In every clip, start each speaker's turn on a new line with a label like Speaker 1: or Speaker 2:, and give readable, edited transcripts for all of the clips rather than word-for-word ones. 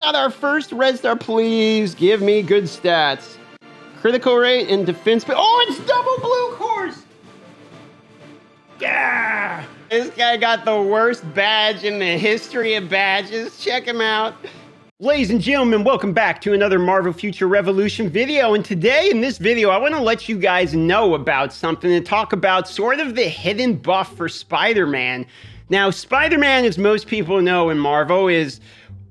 Speaker 1: At our first red star, please give me good stats. Critical rate and defense. Oh, it's double blue cores! Yeah! This guy got the worst badge in the history of badges. Check him out. Ladies and gentlemen, welcome back to another Marvel Future Revolution video. And today in this video, I want to let you guys know about something and talk about sort of the hidden buff for Spider-Man. Now, Spider-Man, as most people know in Marvel, is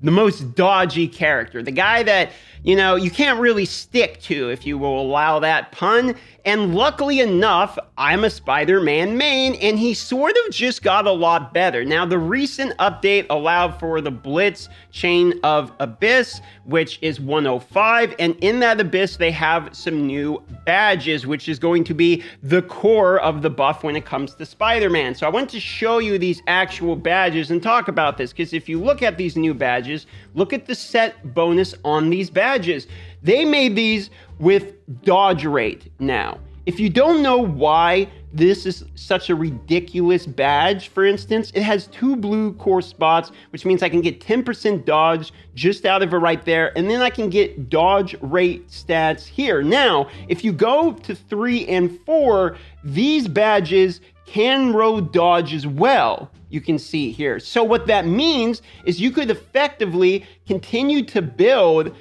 Speaker 1: the most dodgy character. The guy that, you know, you can't really stick to, if you will allow that pun. And luckily enough, I'm a Spider-Man main, and he sort of just got a lot better. Now, the recent update allowed for the Blitz Chain of Abyss, which is 105, and in that Abyss, they have some new badges, which is going to be the core of the buff when it comes to Spider-Man. So I want to show you these actual badges and talk about this, because if you look at these new badges, look at the set bonus on these badges. They made these with dodge rate now. If you don't know why this is such a ridiculous badge, for instance, it has 2 blue core spots, which means I can get 10% dodge just out of it right there, and then I can get dodge rate stats here. Now, if you go to 3 and 4, these badges can roll dodge as well. You can see here. So what that means is you could effectively continue to build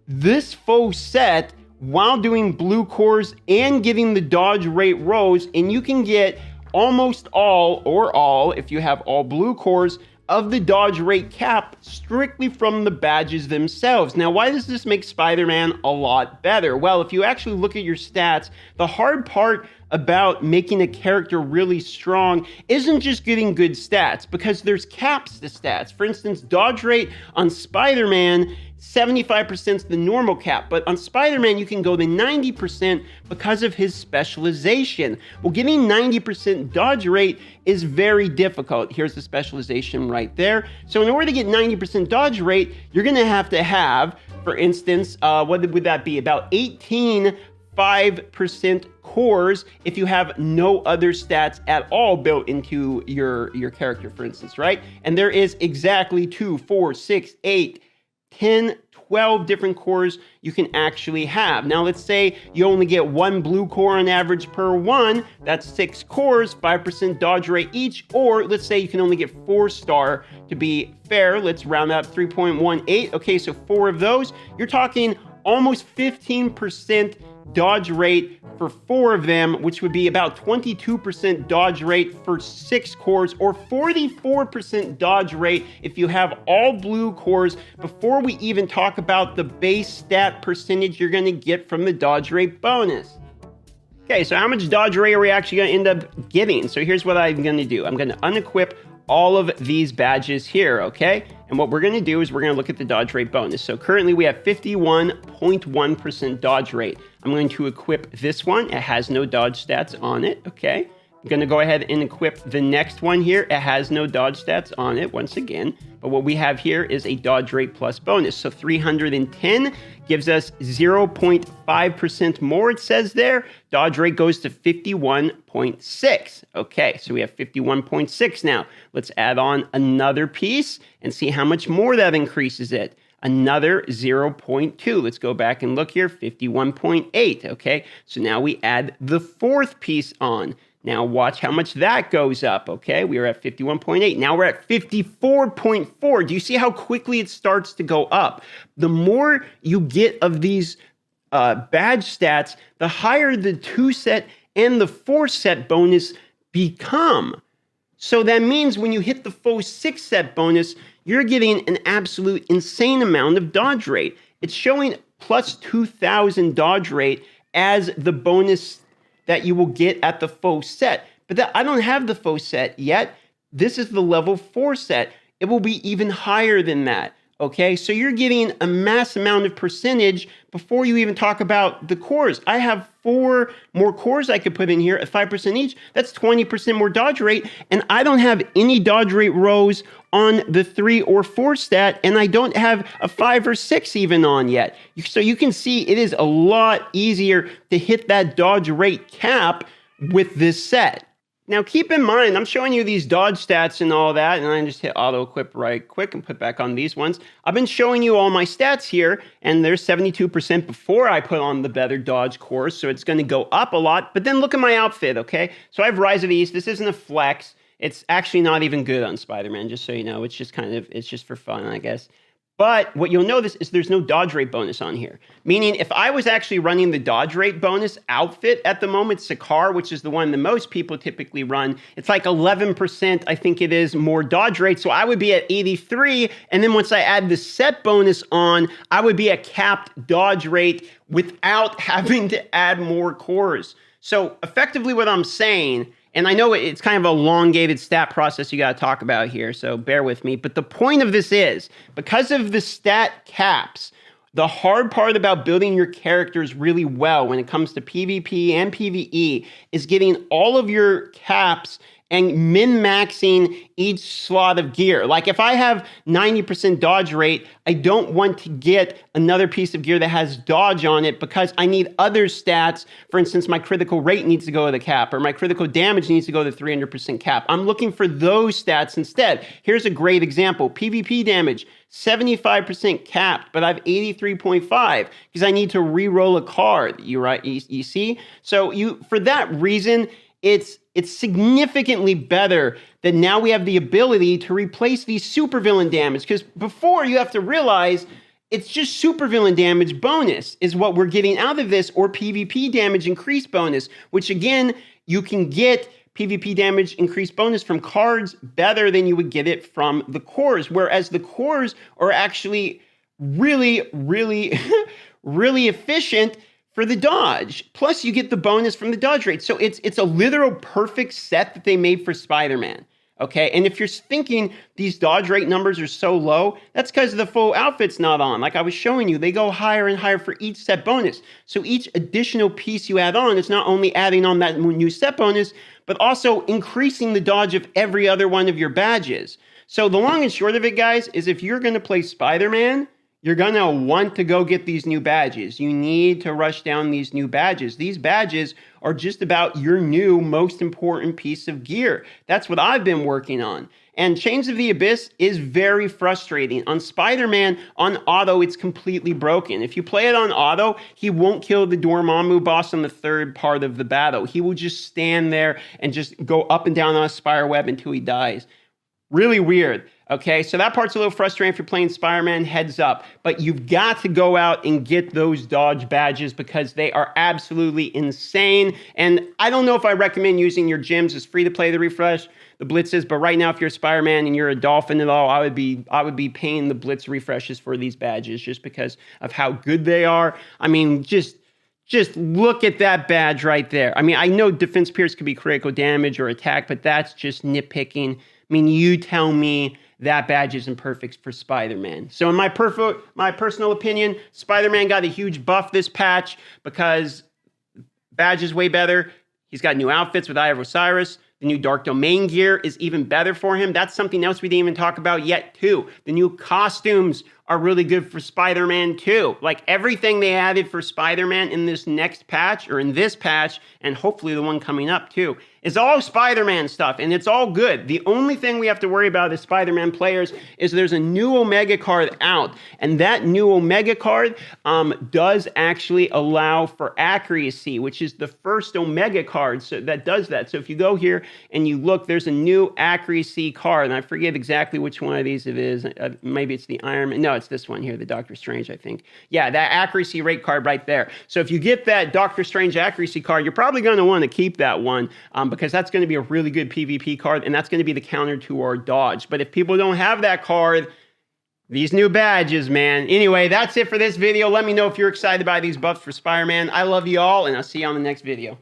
Speaker 1: this full set while doing blue cores and getting the dodge rate rolls, and you can get almost all, or all, if you have all blue cores, of the dodge rate cap strictly from the badges themselves. Now, why does this make Spider-Man a lot better? Well, if you actually look at your stats, the hard part about making a character really strong isn't just getting good stats, because there's caps to stats. For instance, dodge rate on Spider-Man, 75% is the normal cap, but on Spider-Man you can go to 90% because of his specialization. Well, getting 90% dodge rate is very difficult. Here's the specialization right there. So in order to get 90% dodge rate, you're gonna have to have, for instance, what would that be? About 18 5% cores if you have no other stats at all built into your character, for instance, right? And there is exactly 2, 4, 6, 8, 10, 12 different cores you can actually have. Now, let's say you only get 1 blue core on average per one. That's 6 cores, 5% dodge rate each. Or let's say you can only get 4 star to be fair. Let's round up 3.18. Okay, so 4 of those. You're talking almost 15% dodge rate for 4 of them, which would be about 22% dodge rate for 6 cores, or 44% dodge rate if you have all blue cores, before we even talk about the base stat percentage you're going to get from the dodge rate bonus. Okay, so how much dodge rate are we actually going to end up getting? So here's what I'm going to do. I'm going to unequip all of these badges here, okay? And what we're gonna do is we're gonna look at the dodge rate bonus. So currently we have 51.1% dodge rate. I'm going to equip this one. It has no dodge stats on it, okay? I'm gonna go ahead and equip the next one here. It has no dodge stats on it, once again. But what we have here is a dodge rate plus bonus. So 310 gives us 0.5% more, it says there. Dodge rate goes to 51.6. Okay, so we have 51.6 now. Let's add on another piece and see how much more that increases it. Another 0.2. Let's go back and look here, 51.8. Okay, so now we add the 4th piece on. Now watch how much that goes up, okay? We were at 51.8. Now we're at 54.4. Do you see how quickly it starts to go up? The more you get of these badge stats, the higher the 2 set and the 4 set bonus become. So that means when you hit the full 6 set bonus, you're getting an absolute insane amount of dodge rate. It's showing plus 2,000 dodge rate as the bonus that you will get at the full set. But I don't have the full set yet. This is the level 4 set. It will be even higher than that. Okay, so you're getting a mass amount of percentage before you even talk about the cores. I have 4 more cores I could put in here at 5% each. That's 20% more dodge rate, and I don't have any dodge rate rows on the 3 or 4 stat, and I don't have a 5 or 6 even on yet. So you can see it is a lot easier to hit that dodge rate cap with this set. Now, keep in mind, I'm showing you these dodge stats and all that, and I just hit auto equip right quick and put back on these ones. I've been showing you all my stats here, and there's 72% before I put on the better dodge cores, so it's going to go up a lot. But then look at my outfit, okay? So I have Rise of East. This isn't a flex. It's actually not even good on Spider-Man, just so you know. It's just it's just for fun, I guess. But what you'll notice is there's no dodge rate bonus on here. Meaning if I was actually running the dodge rate bonus outfit at the moment, Sakaar, which is the one that most people typically run, it's like 11%, I think it is, more dodge rate. So I would be at 83. And then once I add the set bonus on, I would be at capped dodge rate without having to add more cores. So effectively what I'm saying, and I know it's kind of a elongated stat process you got to talk about here, so bear with me. But the point of this is, because of the stat caps, the hard part about building your characters really well when it comes to PvP and PvE is getting all of your caps and min-maxing each slot of gear. Like if I have 90% dodge rate, I don't want to get another piece of gear that has dodge on it because I need other stats. For instance, my critical rate needs to go to the cap, or my critical damage needs to go to 300% cap. I'm looking for those stats instead. Here's a great example. PvP damage, 75% capped, but I have 83.5 because I need to re-roll a card. You see? So for that reason, it's significantly better that now we have the ability to replace these supervillain damage, because before you have to realize it's just supervillain damage bonus is what we're getting out of this, or PvP damage increase bonus, which again, you can get PvP damage increase bonus from cards better than you would get it from the cores, whereas the cores are actually really, really, really efficient for the dodge. Plus, you get the bonus from the dodge rate. So it's a literal perfect set that they made for Spider-Man. Okay, and if you're thinking these dodge rate numbers are so low, that's because the full outfit's not on. Like I was showing you, they go higher and higher for each set bonus. So each additional piece you add on is not only adding on that new set bonus, but also increasing the dodge of every other one of your badges. So the long and short of it, guys, is if you're going to play Spider-Man, you're going to want to go get these new badges. You need to rush down these new badges. These badges are just about your new most important piece of gear. That's what I've been working on. And Chains of the Abyss is very frustrating. On Spider-Man, on auto, it's completely broken. If you play it on auto, he won't kill the Dormammu boss on the third part of the battle. He will just stand there and just go up and down on a spider web until he dies. Really weird. Okay, so that part's a little frustrating if you're playing Spider-Man, heads up. But you've got to go out and get those dodge badges because they are absolutely insane. And I don't know if I recommend using your gyms as free to play the refresh, the blitzes, but right now if you're Spider-Man and you're a Dolphin at all, I would be paying the blitz refreshes for these badges just because of how good they are. I mean, just look at that badge right there. I mean, I know Defense Pierce could be critical damage or attack, but that's just nitpicking. I mean, you tell me that badge isn't perfect for Spider-Man. So in my personal opinion, Spider-Man got a huge buff this patch because badge is way better. He's got new outfits with Eye of Osiris. The new Dark Domain gear is even better for him. That's something else we didn't even talk about yet, too. The new costumes are really good for Spider-Man, too. Like, everything they added for Spider-Man in this next patch, or in this patch, and hopefully the one coming up, too, is all Spider-Man stuff, and it's all good. The only thing we have to worry about as Spider-Man players is there's a new Omega card out, and that new Omega card does actually allow for accuracy, which is the first Omega card that does that. So if you go here and you look, there's a new accuracy card, and I forget exactly which one of these it is. Maybe it's the Iron Man. No, it's this one here, the Doctor Strange, I think. Yeah, that accuracy rate card right there. So if you get that Doctor Strange accuracy card, you're probably going to want to keep that one because that's going to be a really good PvP card, and that's going to be the counter to our dodge. But if people don't have that card, these new badges, man. Anyway, that's it for this video. Let me know if you're excited by these buffs for Spider-Man. I love you all, and I'll see you on the next video.